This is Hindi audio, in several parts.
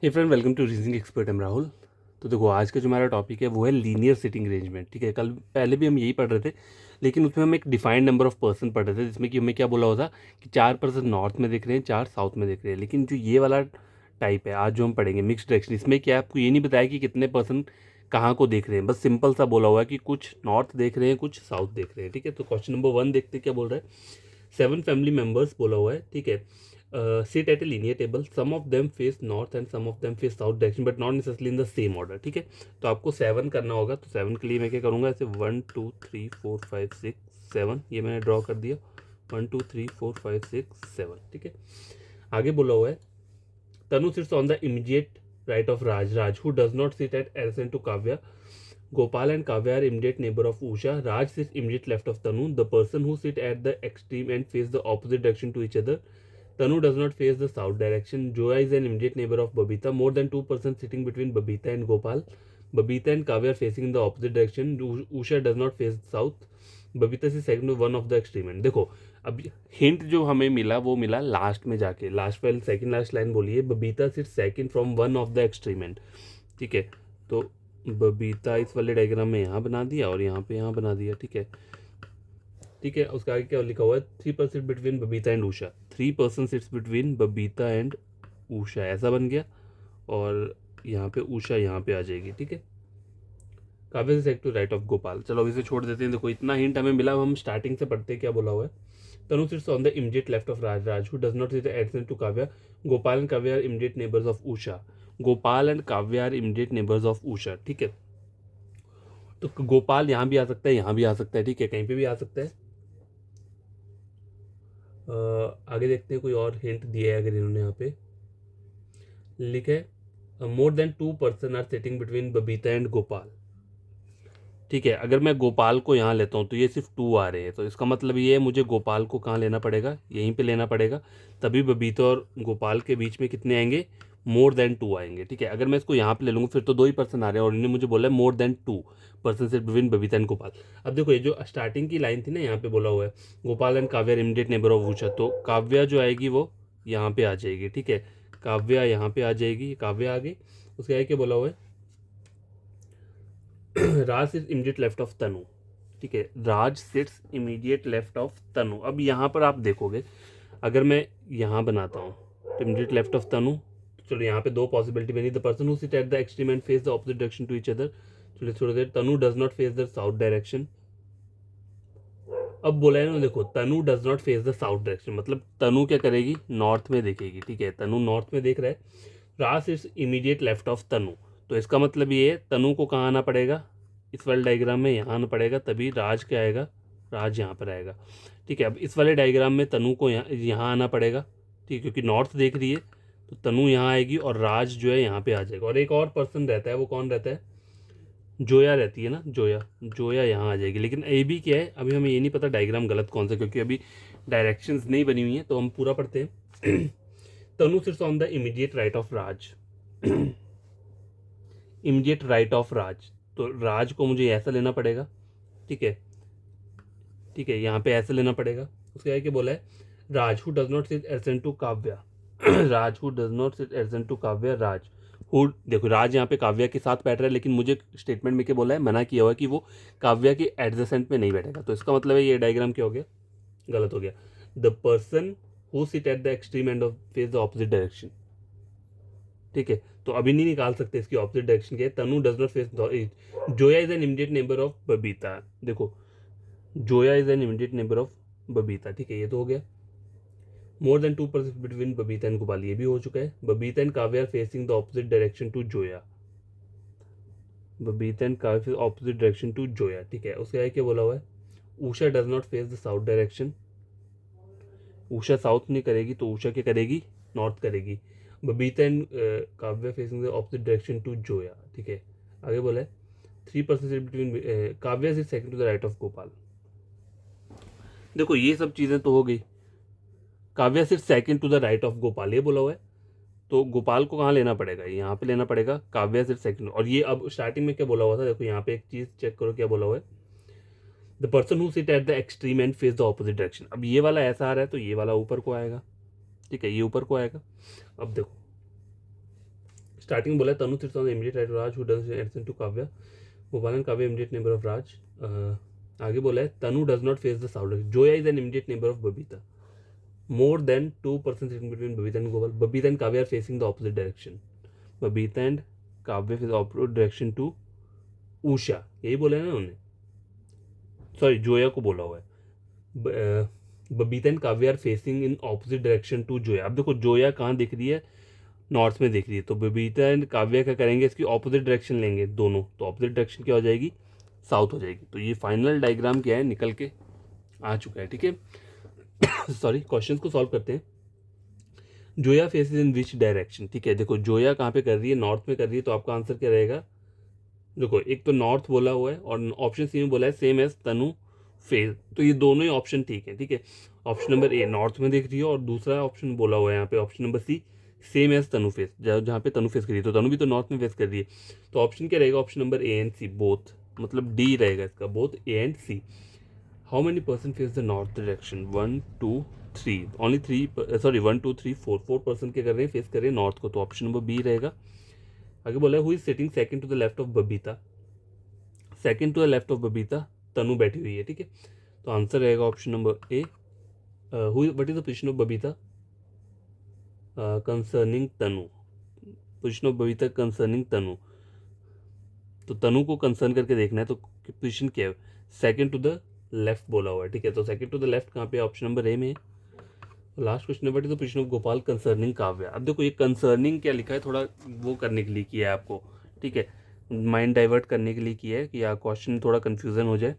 Hey friend, welcome to reasoning expert. Am Rahul. तो देखो, आज का जो हमारा टॉपिक है वो है लीनियर सिटिंग अरेंजमेंट। ठीक है, कल पहले भी हम यही पढ़ रहे थे, लेकिन उसमें हम एक डिफाइंड नंबर ऑफ पर्सन पढ़ रहे थे, जिसमें कि हमें क्या बोला होता कि 4 पर्सन नॉर्थ में दिख रहे हैं, 4 साउथ में दिख रहे हैं। लेकिन जो ये वाला टाइप है आज जो हम पढ़ेंगे मिक्स डायरेक्शन, इसमें क्या आपको ये नहीं बताया कि कितने पर्सन कहाँ को देख रहे हैं, बस सिंपल सा बोला हुआ है कि कुछ नॉर्थ देख रहे हैं, कुछ साउथ देख रहे हैं। ठीक है, तो क्वेश्चन नंबर 1 देखते हैं क्या बोल रहा है। 7 फैमिली मेंबर्स बोला हुआ है। ठीक है, sit at a linear table, some of them face north and some of them face south direction but not necessarily in the same order। ठीक है, तो आपको 7 करना होगा। तो 7 के लिए मैं क्या करूँगा, ऐसे 1 2 3 4 5 6 7 ये मैंने ड्रॉ कर दिया। 1 2 3 4 5 6 7। ठीक है, आगे बोला हुआ है Tanu sits on the immediate right of Raj who does not sit at adjacent to Kavya. Gopal and Kavya are immediate neighbor of Usha. Raj sits immediate left of Tanu. The person who sit at the extreme end face the opposite direction to each other. Tanu does not face the south direction. Joya is an immediate neighbor of Babita. More than 2 persons sitting between Babita and Gopal. Babita and Kavya are facing in the opposite direction. Usha does not face south. Babita is second to one of the extreme end. देखो, अब हिंट जो हमें मिला वो मिला लास्ट में जाके, लास्ट वाली सेकंड लास्ट लाइन बोलिए, Babita sit second from one of the extreme end. ठीक है, तो बबीता इस वाले डायग्राम में यहाँ बना दिया और यहाँ पे यहाँ बना दिया। ठीक है, ठीक है, उसका आगे क्या लिखा हुआ है, 3% between Babita and Usha. 3% sits between Babita and Usha, ऐसा बन गया। और यहाँ पे उषा यहाँ पे आ जाएगी। ठीक है, काव्य से टू राइट ऑफ गोपाल। चलो अभी से छोड़ देते हैं। देखो, इतना हिंट हमें मिला, हम स्टार्टिंग से पढ़ते हैं क्या बोला हुआ है। Tanu sits on the immediate left of Raj who does not sit adjacent to Kavya. Gopal and Kavya are immediate neighbours of Usha. Gopal and Kavya are immediate neighbours of Usha. ठीक है, तो गोपाल यहाँ भी आ सकता है, यहाँ भी आ सकता है। ठीक है, कहीं पे भी आ सकता है। आगे देखते हैं कोई और हिंट दिया है अगर इन्होंने यहाँ पे लिखे। More than 2 person are sitting between Babita and Gopal. ठीक है, अगर मैं गोपाल को यहाँ लेता हूँ तो ये सिर्फ 2 आ रहे हैं, तो इसका मतलब ये है मुझे गोपाल को कहाँ लेना पड़ेगा, यहीं पे लेना पड़ेगा। तभी बबीता और गोपाल के बीच में कितने आएंगे, मोर देन 2 आएंगे। ठीक है, अगर मैं इसको यहाँ पे ले लूँगा फिर तो 2 ही पर्सन आ रहे हैं और इन्होंने मुझे बोला है मोर देन 2 पर्सन सिर्फ बिटवीन बबीता एंड गोपाल। अब देखो, ये जो स्टार्टिंग की लाइन थी ना, यहाँ पे बोला हुआ है Gopal and Kavya immediate neighbour of Usha, तो काव्या जो आएगी वो यहाँ पे आ जाएगी। ठीक है, काव्या यहाँ पे आ जाएगी, काव्या आ गई। उसके आगे क्या बोला हुआ है, राज सिट्स इमीडिएट लेफ्ट ऑफ तनु। ठीक है, राज सिट्स इमीडिएट लेफ्ट ऑफ तनु। अब यहाँ पर आप देखोगे, अगर मैं यहाँ बनाता हूँ तो इमीडिएट लेफ्ट ऑफ तनु, चलो यहाँ पे 2 पॉसिबिलिटी बनी। The person who sit at the extreme end face the opposite direction to each other. चलो थोड़ी देर, Tanu does not face the south direction. अब बोला है ना, देखो Tanu does not face the south direction, मतलब तनु क्या करेगी, नॉर्थ में देखेगी। ठीक है, तनु नॉर्थ में देख रहा है। राज इज इमीडिएट लेफ्ट ऑफ तनु, तो इसका मतलब ये है तनु को कहाँ आना पड़ेगा, इस वाले डायग्राम में यहाँ आना पड़ेगा, तभी राज क्या आएगा, राज यहाँ पर आएगा। ठीक है, अब इस वाले डायग्राम में तनु को यहाँ आना पड़ेगा। ठीक है, क्योंकि नॉर्थ देख रही है तो तनु यहाँ आएगी और राज जो है यहाँ पे आ जाएगा। और एक और पर्सन रहता है, वो कौन रहता है, जोया रहती है ना, जोया, जोया यहाँ आ जाएगी। लेकिन ए बी क्या है, अभी हमें ये नहीं पता डायग्राम गलत कौन सा, क्योंकि अभी डायरेक्शंस नहीं बनी हुई हैं। तो हम पूरा पढ़ते हैं। Tanu sits on the immediate right of Raj. Immediate right of Raj, तो राज को मुझे ऐसा लेना पड़ेगा। ठीक है, ठीक है, यहाँ पे ऐसे लेना पड़ेगा। उसके आगे क्या बोला है, Raj who does not sit adjacent to Kavya. Raj who does not sit adjacent to Kavya. Raj who, देखो राज यहाँ पे काव्या के साथ बैठ रहा है, लेकिन मुझे स्टेटमेंट में क्या बोला है, मना किया हुआ है कि वो काव्या के एडजेसेंट में नहीं बैठेगा। तो इसका मतलब है ये डायग्राम क्या हो गया, गलत हो गया। The person who sit at the extreme end of face the opposite direction. ठीक है, तो अभी नहीं निकाल सकते इसकी ऑपोजिट डायरेक्शन क्या है। Tanu does not face, Zoya is an immediate neighbour of Babita. देखो, Zoya is an immediate neighbour of Babita. ठीक है, ये तो हो गया। More than 2% between Babita and Gopal, ये भी हो चुका है। Babita and Kavya are facing the opposite direction to Zoya. Babita and Kavya opposite direction to Zoya. ठीक है, उसके आगे क्या बोला हुआ है, Usha does not face the south direction. Usha south नहीं करेगी तो उषा क्या करेगी, नॉर्थ करेगी। Babita and Kavya facing the opposite direction to Zoya. ठीक है, आगे बोला है 3% between Kavya is second to the right of Gopal. देखो, ये सब चीज़ें तो हो गई। काव्या सिर्फ second to the right of Gopal, ये बोला हुआ है। तो गोपाल को कहाँ लेना पड़ेगा, यहाँ पे लेना पड़ेगा। काव्या सिर्फ सेकंड, और ये अब स्टार्टिंग में क्या बोला हुआ था, देखो यहाँ पे एक चीज़ चेक करो क्या बोला हुआ है, the person who sit at the extreme end face the opposite direction. अब ये वाला ऐसा आ रहा है तो ये वाला ऊपर को आएगा। ठीक है, ये ऊपर को आएगा। अब देखो स्टार्टिंग बोला है Tanu sits on the immediate right of Raj who does adjacent to Kavya, Gopal and Kavya immediate neighbour of Raj. आगे बोला है Tanu does not face the south, Zoya is an immediate neighbour of Babita, more than 2% sitting between Babita and Gopal. Babita and Kavya are facing the opposite direction. Babita and Kavya face the opposite direction to Usha. यही बोला है ना उन्होंने, सॉरी जोया को बोला हुआ है। Babita and Kavya are facing in opposite direction to Zoya. अब देखो जोया कहाँ दिख रही है, नॉर्थ में दिख रही है, तो बबीता एंड काव्या क्या करेंगे, इसकी ऑपोजिट डायरेक्शन लेंगे दोनों, तो ऑपोजिट डायरेक्शन क्या हो जाएगी, साउथ हो जाएगी। तो ये फाइनल डायग्राम क्या है, निकल के आ चुका है, ठीक है। सॉरी, क्वेश्चंस को सॉल्व करते हैं। Zoya faces in which direction, ठीक है। देखो जोया कहाँ पे कर रही है, नॉर्थ में कर रही है, तो आपका आंसर क्या रहेगा, देखो एक तो नॉर्थ बोला हुआ है और ऑप्शन सी में बोला है सेम एज तनु फेस, तो ये दोनों ही ऑप्शन ठीक है, ठीक है। ऑप्शन नंबर ए नॉर्थ में दिख रही है और दूसरा ऑप्शन बोला हुआ है यहाँ पे option number C same as Tanu face, जहाँ पे तनु फेस कर रही है, तो तनु भी तो नॉर्थ में फेस कर रही है, तो ऑप्शन क्या रहेगा, option number A and C both, मतलब डी रहेगा इसका, both A and C. How many person face the north direction, 1 2 3, only 3, sorry 1 2 3 4 person क्या कर रहे हैं, फेस कर रहे हैं नॉर्थ को, तो ऑप्शन नंबर बी रहेगा। आगे बोला है who is sitting second to the left of Babita, second to the left of Babita Tanu बैठी हुई है, ठीक है। तो आंसर रहेगा option number A, what is the position of Babita concerning Tanu, position of Babita concerning Tanu, तो तनु को कंसर्न करके देखना है, तो पोजीशन क्या है, सेकंड टू द लेफ्ट बोला हुआ है, ठीक है। तो सेकंड टू द लेफ्ट कहाँ पे, ऑप्शन नंबर ए में। लास्ट क्वेश्चन है what is the position of Gopal concerning Kavya. अब देखो ये कंसर्निंग क्या लिखा है, थोड़ा वो करने के लिए किया है आपको, ठीक है, माइंड डाइवर्ट करने के लिए किया है कि यार क्वेश्चन थोड़ा कन्फ्यूजन हो जाए।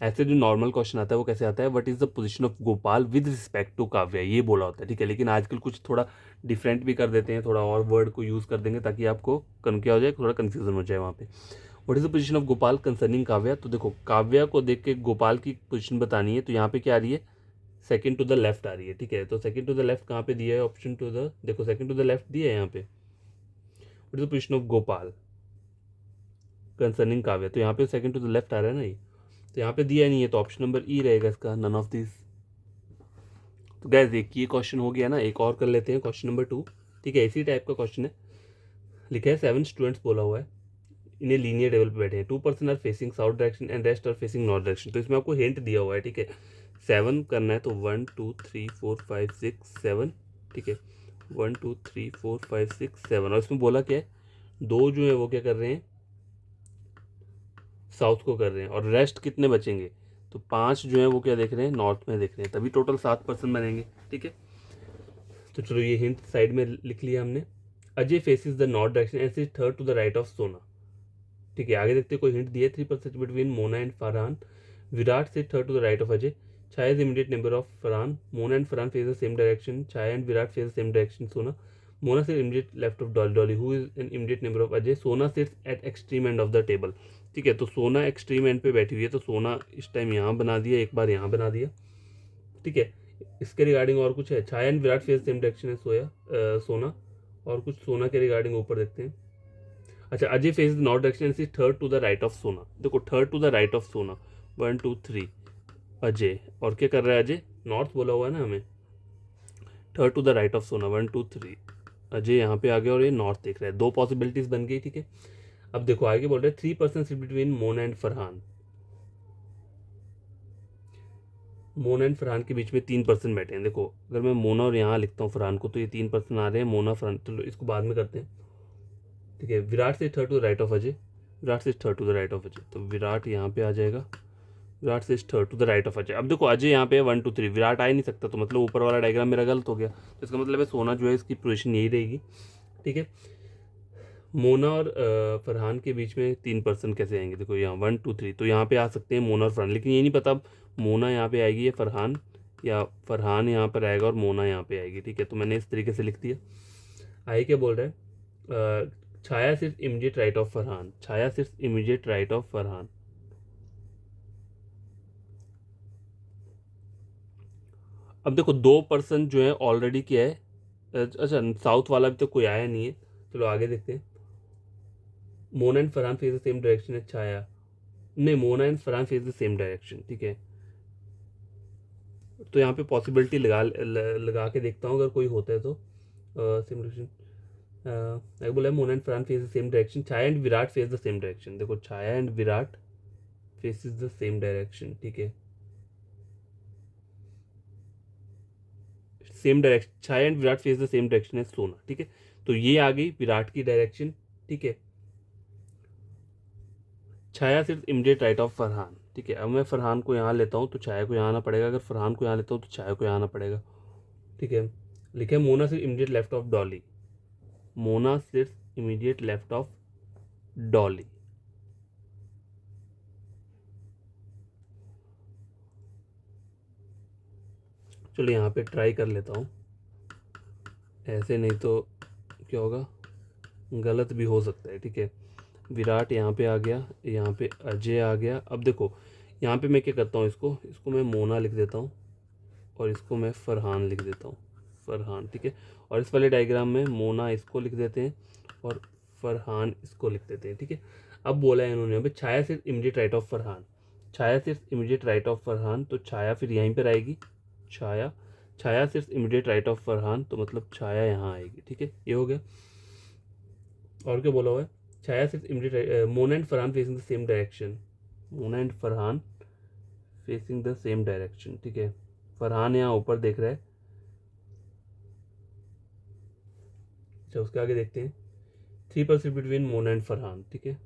ऐसे जो नॉर्मल क्वेश्चन आता है वो कैसे आता है, what is the position of Gopal with respect to Kavya, ये बोला होता है, ठीक है। लेकिन आजकल कुछ थोड़ा डिफरेंट भी कर देते हैं, थोड़ा और वर्ड को यूज़ कर देंगे ताकि आपको क्या हो जाए, थोड़ा कन्फ्यूजन हो जाए वहाँ पे। What is the position of Gopal concerning Kavya, तो देखो काव्या को देख के गोपाल की पोजीशन बतानी है, तो यहाँ पे क्या आ रही है, सेकंड टू द लेफ्ट आ रही है, ठीक है। तो सेकंड टू द लेफ्ट कहाँ पे दिया है, ऑप्शन टू द, देखो सेकंड टू द लेफ्ट दिया है यहाँ पे। What is the position of Gopal concerning Kavya, तो यहाँ पे सेकंड टू द लेफ्ट आ रहा है ना ये, तो यहाँ पे दिया नहीं है, तो ऑप्शन नंबर ई रहेगा इसका, नन ऑफ दिस। तो गैस देखिए ये क्वेश्चन हो गया ना, एक और कर लेते हैं क्वेश्चन नंबर 2, ठीक है। इसी टाइप का क्वेश्चन है, लिखा है 7 स्टूडेंट्स बोला हुआ है, इन्हें लीनियर टेबल पे बैठे हैं, 2% are facing south direction and rest are facing north direction. तो इसमें आपको हिंट दिया हुआ है, ठीक है। 7 करना है तो 1 2 3 4 5 6 7, ठीक है, 1 2 3 4 5 6 7, और इसमें बोला क्या है, दो जो है वो क्या कर रहे हैं, साउथ को कर रहे हैं, और रेस्ट कितने बचेंगे, तो 5 जो है वो क्या देख रहे हैं, नॉर्थ में देख रहे हैं, तभी टोटल 7% बनेंगे, ठीक है। तो चलो ये हिंट साइड में लिख लिया हमने। Ajay faces the north direction and sits third to the right of Sona, ठीक है। आगे देखते हैं कोई हिंट दिया, 3% between Mona and Farhan, Virat sit third to the right of Ajay, Chhaya is immediate neighbour of Farhan, Mona and Farhan face the same direction, Chhaya and Virat face the same direction Sona, Mona sit immediate left of Dolly, who is an immediate neighbour of Ajay, Sona sits at extreme end of the table, ठीक है। तो सोना एक्सट्रीम एंड पे बैठी हुई है, तो सोना इस टाइम यहाँ बना दिया, एक बार यहाँ बना दिया, ठीक है। इसके रिगार्डिंग और कुछ है, Chhaya and Virat face same direction है सोना, और कुछ सोना के रिगार्डिंग ऊपर देखते हैं। अच्छा, Ajay face north direction is third to the right of Sona, देखो third to the right of Sona, 1 2 3 Ajay, और क्या कर रहा है अजय, नॉर्थ बोला हुआ है ना हमें, third to the right of Sona 1 2 3 Ajay यहाँ पे आ गया और ये नॉर्थ देख रहा है, दो पॉसिबिलिटीज बन गई, ठीक है। अब देखो आगे बोल रहे हैं 3% between Mona and Farhan, Mona and Farhan के बीच में 3% बैठे हैं। देखो अगर मैं मोना और यहाँ लिखता हूँ फरहान को, तो ये 3% आ रहे हैं, मोना फरहान, तो इसको बाद में करते हैं, ठीक है। विराट से third to the right of Ajay, Virat से third to the right of Ajay, तो विराट यहाँ पे आ जाएगा, विराट से third to the right of Ajay. अब देखो अजय यहाँ पे 1 2 3, विराट आ ही नहीं सकता, तो मतलब ऊपर वाला डायग्राम मेरा गलत हो गया, तो इसका मतलब है सोना जो है इसकी पोजीशन यही रहेगी, ठीक है। मोना और फरहान के बीच में 3% कैसे आएंगे, देखो यहाँ 1 2 3, तो यहाँ पे आ सकते हैं मोना और फरहान, लेकिन ये नहीं पता मोना यहाँ पे आएगी या फरहान यहाँ पर आएगा और मोना यहाँ पे आएगी, ठीक है। तो मैंने इस तरीके से लिख दिया। आगे क्या बोल रहा है, छाया सिर्फ इमीडिएट राइट ऑफ फरहान, छाया सिर्फ इमीडिएट राइट ऑफ फरहान। अब देखो 2% जो है ऑलरेडी क्या है, अच्छा साउथ वाला भी तो कोई आया नहीं है, चलो आगे देखते हैं। Mona and Farhan face the same direction है, छाया नहीं, Mona and Farhan face the same direction, ठीक है। तो यहाँ पे पॉसिबिलिटी लगा के देखता हूँ, अगर कोई होता है तो सेम डायरेक्शन, आगे बोला है Mona and Farhan face the same direction, Chhaya and Virat face the same direction. देखो Chhaya and Virat face the same direction, ठीक है, same direction, Chhaya and Virat face the same direction है सोना, ठीक है। तो ये आ गई विराट की डायरेक्शन, ठीक है। छाया सिर्फ इमीडिएट राइट ऑफ फरहान, ठीक है। अब मैं फरहान को यहाँ लेता हूँ तो छाया को यहाँ आना पड़ेगा, अगर फरहान को यहाँ लेता हूँ तो छाया को यहाँ आना पड़ेगा, ठीक है। लिखे मोना सिर्फ immediate left of Dolly, Mona सिर्फ इमीडिएट लेफ्ट ऑफ डॉली, चलो यहाँ पे ट्राई कर लेता हूँ, ऐसे नहीं तो क्या होगा, गलत भी हो सकता है, ठीक है। विराट यहाँ पे आ गया, यहाँ पे अजय आ गया। अब देखो यहाँ पे मैं क्या करता हूँ, इसको इसको मैं मोना लिख देता हूँ और इसको मैं फरहान लिख देता हूँ, फरहान, ठीक है। और इस वाले डायग्राम में मोना इसको लिख देते हैं और फरहान इसको लिख देते हैं, ठीक है। अब बोला है इन्होंने अभी छाया सिर्फ इमीडिएट राइट ऑफ फरहान, छाया सिर्फ इमीडिएट राइट ऑफ फरहान, तो छाया फिर यहीं पर आएगी, छाया, छाया सिर्फ इमीडिएट राइट ऑफ फरहान, तो मतलब छाया यहाँ आएगी, ठीक है, ये हो गया। और क्या बोला हुआ है, छाया सिर्फ immediate, Mona and Farhan facing the same direction, Mona and Farhan facing the same direction, ठीक है। फरहान यहाँ ऊपर देख रहा है, अच्छा उसके आगे देखते हैं, 3% बिटवीन मोना एंड फरहान, ठीक है।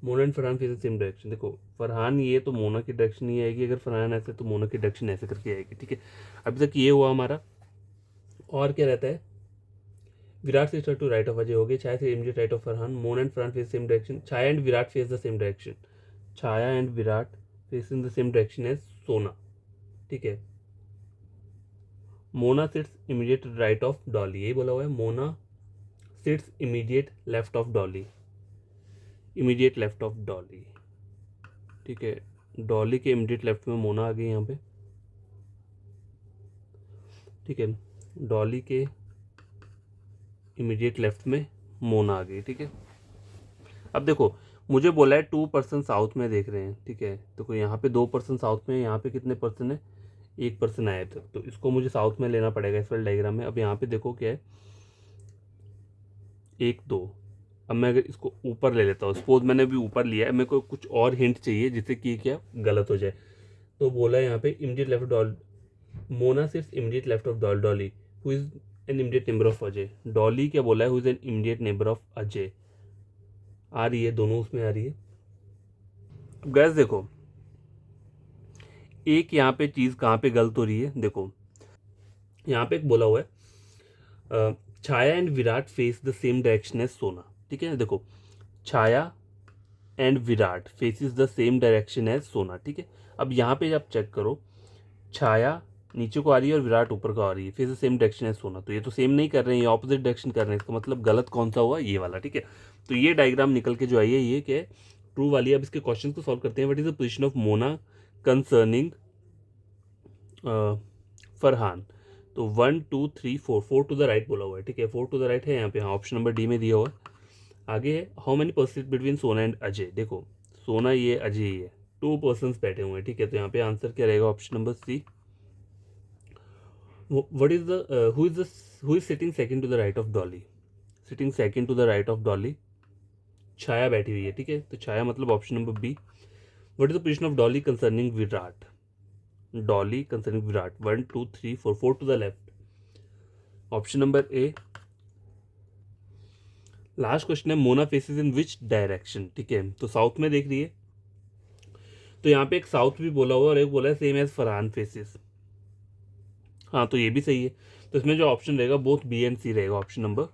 Mona and Farhan face the same direction, देखो फरहान ये तो मोना की डायरेक्शन ही आएगी, अगर फरहान ऐसे तो मोना की डायरेक्शन ऐसे करके आएगी, ठीक है। अभी तक ये हुआ हमारा। और क्या रहता है, विराट से टू राइट ऑफ अजय हो गया, छाया से immediate right of Farhan, Mona and Farhan face same direction, Chhaya and Virat face the same direction, Chhaya and Virat face in the same direction as Sona, ठीक है। Mona sits immediate right of Dolly, यही बोला हुआ है, Mona sits immediate left of Dolly, immediate left of Dolly, ठीक है। डॉली के इमीडिएट लेफ्ट में मोना आ गई यहाँ पे, ठीक है। डॉली के इमीडिएट लेफ्ट में मोना आ गई, ठीक है। अब देखो मुझे बोला है 2% साउथ में देख रहे हैं, ठीक है। देखो यहाँ पे 2% साउथ में, यहाँ पे कितने परसेंट है, 1% आए थे, तो इसको मुझे साउथ में लेना पड़ेगा इस वाले डायग्राम में। अब यहाँ पे देखो क्या है, 1 2, अब मैं अगर इसको ऊपर ले लेता हूँ, सपोज मैंने अभी ऊपर लिया है, मेरे को कुछ और हिंट चाहिए जिससे कि क्या गलत हो जाए, तो बोला है यहाँ पे इमीडिएट लेफ्ट डॉल, मोना सिर्फ immediate left of Dolly who is an immediate neighbour of Ajay, Dolly क्या बोला है, who is an immediate neighbour of Ajay, आ रही है दोनों उसमें आ रही है। अब गैस देखो एक यहाँ पे चीज़ कहाँ पे गलत हो रही है, देखो यहाँ पे एक बोला हुआ है Chhaya and Virat face the same direction as Sona, ठीक है। देखो Chhaya and Virat faces the same direction as Sona, ठीक है। अब यहाँ पे जब चेक करो, छाया नीचे को आ रही है और विराट ऊपर को आ रही है, face the same direction as Sona, तो ये तो सेम नहीं कर रहे हैं, ये ऑपोजिट डायरेक्शन कर रहे हैं, इसका मतलब गलत कौन सा हुआ, ये वाला, ठीक है। तो ये डायग्राम निकल के जो आई है ये क्या है, ट्रू वाली। अब इसके क्वेश्चन को सॉल्व करते हैं। What is the position of Mona concerning Farhan, तो 1 2 3 4, 4 टू द राइट बोला हुआ है, ठीक है, 4 टू द राइट है यहाँ पे, हाँ ऑप्शन नंबर डी में दिया हुआ है। आगे है हाउ मेनी पर्सन बिटवीन सोना एंड अजय, देखो सोना ये अजय ही है, 2 पर्सन्स बैठे हुए हैं, ठीक है। तो यहाँ पे आंसर क्या रहेगा, option number C. What is the who is sitting second to the right of Dolly, sitting second to the right of Dolly, Chhaya बैठी हुई है, ठीक है। तो छाया मतलब option number B. What is the position of Dolly concerning Virat, Dolly concerning Virat, 1 2 3 4, 4 to the left, option number A. Last question है Mona faces in which direction, ठीक है। तो साउथ में देख रही है, तो यहाँ पे एक साउथ भी बोला हुआ और एक बोला है सेम एज फरहान फेसेस, हाँ तो ये भी सही है। तो इसमें जो ऑप्शन रहेगा बोथ बी एंड सी रहेगा, ऑप्शन नंबर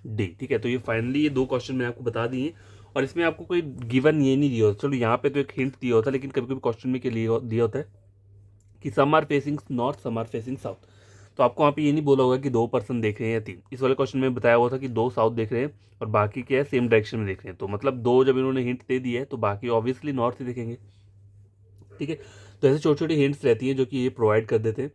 डी, ठीक है। तो ये फाइनली ये 2 क्वेश्चन मैंने आपको बता दिए, और इसमें आपको कोई गिवन ये नहीं दिया होता, चलो यहाँ पे तो एक हिंट दिया होता है, लेकिन कभी कभी क्वेश्चन में के लिए दिया होता है कि some are facing north, some are facing south, तो आपको वहाँ पे ये नहीं बोला होगा कि 2% देख रहे हैं या 3। इस वाले क्वेश्चन में बताया हुआ था कि 2 साउथ देख रहे हैं और बाकी क्या है सेम डायरेक्शन में देख रहे हैं, तो मतलब 2 जब इन्होंने हिंट दे दिया है तो बाकी ऑब्वियसली नॉर्थ ही देखेंगे, ठीक है। तो ऐसे छोटी छोटी हिंट्स रहती हैं जो कि ये प्रोवाइड कर देते हैं।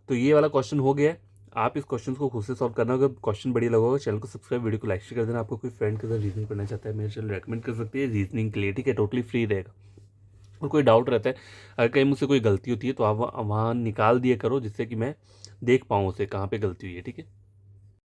तो ये वाला क्वेश्चन हो गया है, आप इस क्वेश्चन को खुद से सॉल्व करना। अगर क्वेश्चन बढ़िया लगा होगा चैनल को सब्सक्राइब, वीडियो को लाइक शेयर कर देना। आपको कोई फ्रेंड के साथ रीजनिंग पढ़ना चाहता है, मेरे चैनल रेकमेंड कर सकते हैं रीजनिंग के लिए, ठीक है, टोटली फ्री रहेगा। और कोई डाउट रहता है, अगर कहीं मुझसे कोई गलती होती है तो आप वहाँ निकाल दिया करो, जिससे कि मैं देख पाऊँ उसे कहाँ पे गलती हुई है, ठीक है।